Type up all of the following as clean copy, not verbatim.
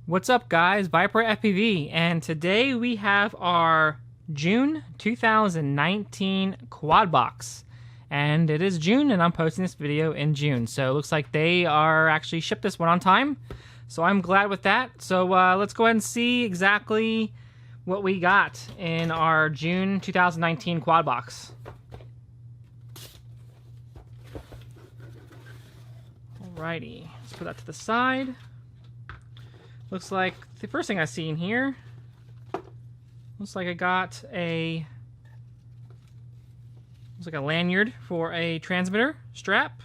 What's up, guys? Viper FPV, and today we have our June 2019 quad box. And it is June, and I'm posting this video in June, so it looks like they are actually shipped this one on time. So I'm glad with that. So let's go ahead and see exactly what we got in our June 2019 quad box. Alrighty, let's put that to the side. Looks like the first thing I see in here, looks like I got a lanyard for a transmitter strap.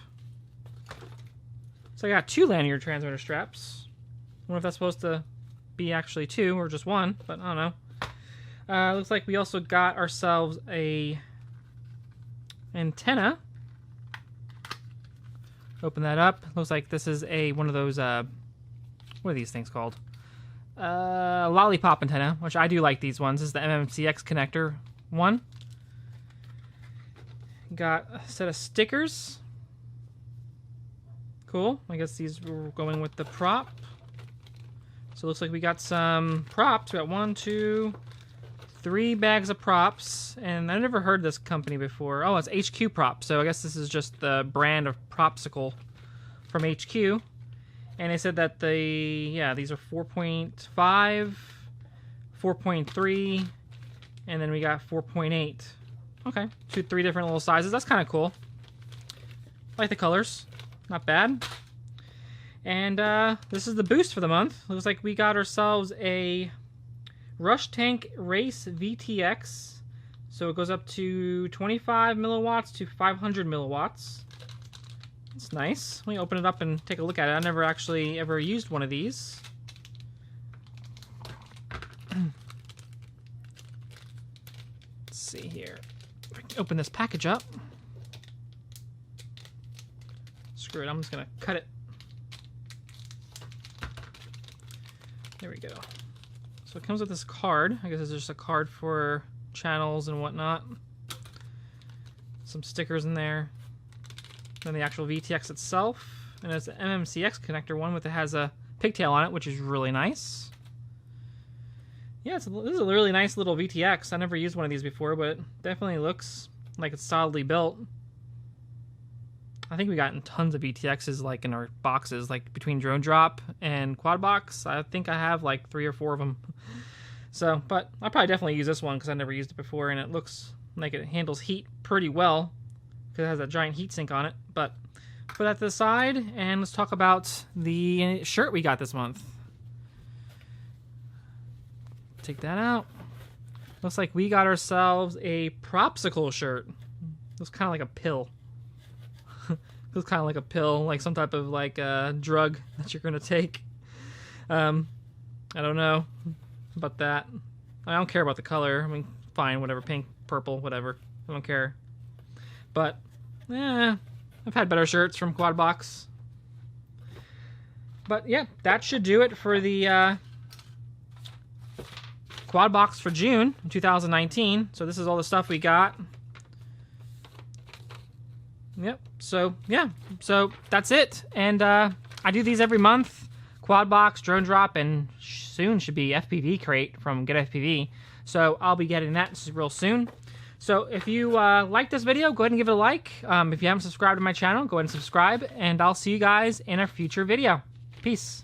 So I got two lanyard transmitter straps. I wonder if that's supposed to be actually two or just one, but I don't know. Looks like we also got ourselves a antenna. Open that up. Looks like this is one of those what are these things called? Lollipop antenna, which I do like these ones. This is the MMCX connector one. Got a set of stickers. Cool. I guess these were going with the prop. So it looks like we got some props. We got 1, 2, 3 bags of props. And I never heard this company before. Oh, it's HQ Prop. So I guess this is just the brand of Propsicle from HQ. And they said that these are 4.5, 4.3, and then we got 4.8. Okay, 3 different little sizes. That's kind of cool. I like the colors. Not bad. And this is the boost for the month. Looks like we got ourselves a Rush Tank Race VTX. So it goes up to 25 milliwatts to 500 milliwatts. It's nice. Let me open it up and take a look at it. I've never actually ever used one of these. Let's see here. If I can open this package up. Screw it, I'm just gonna cut it. There we go. So it comes with this card. I guess it's just a card for channels and whatnot. Some stickers in there. Then the actual VTX itself, and it's an MMCX connector one that has a pigtail on it, which is really nice. Yeah, this is a really nice little VTX. I never used one of these before, but it definitely looks like it's solidly built. I think we gotten tons of VTXs like in our boxes, like between Drone Drop and Quad Box. I think I have like 3 or 4 of them. So, but I'll probably definitely use this one because I never used it before, and it looks like it handles heat pretty well because it has a giant heat sink on it. But put that to the side, and let's talk about the shirt we got this month. Take that out. Looks like we got ourselves a Propsicle shirt. Looks kind of like a pill. Looks kind of like a pill, like some type of like drug that you're gonna take. I don't know about that. I don't care about the color. I mean, fine, whatever, pink, purple, whatever. I don't care. But, I've had better shirts from Quad Box. But yeah, that should do it for the Quad Box for June 2019. So this is all the stuff we got. Yep. So yeah. So that's it. And I do these every month. Quad Box, Drone Drop, and soon should be FPV Crate from Get FPV. So I'll be getting that real soon. So if you like this video, go ahead and give it a like. If you haven't subscribed to my channel, go ahead and subscribe. And I'll see you guys in a future video. Peace.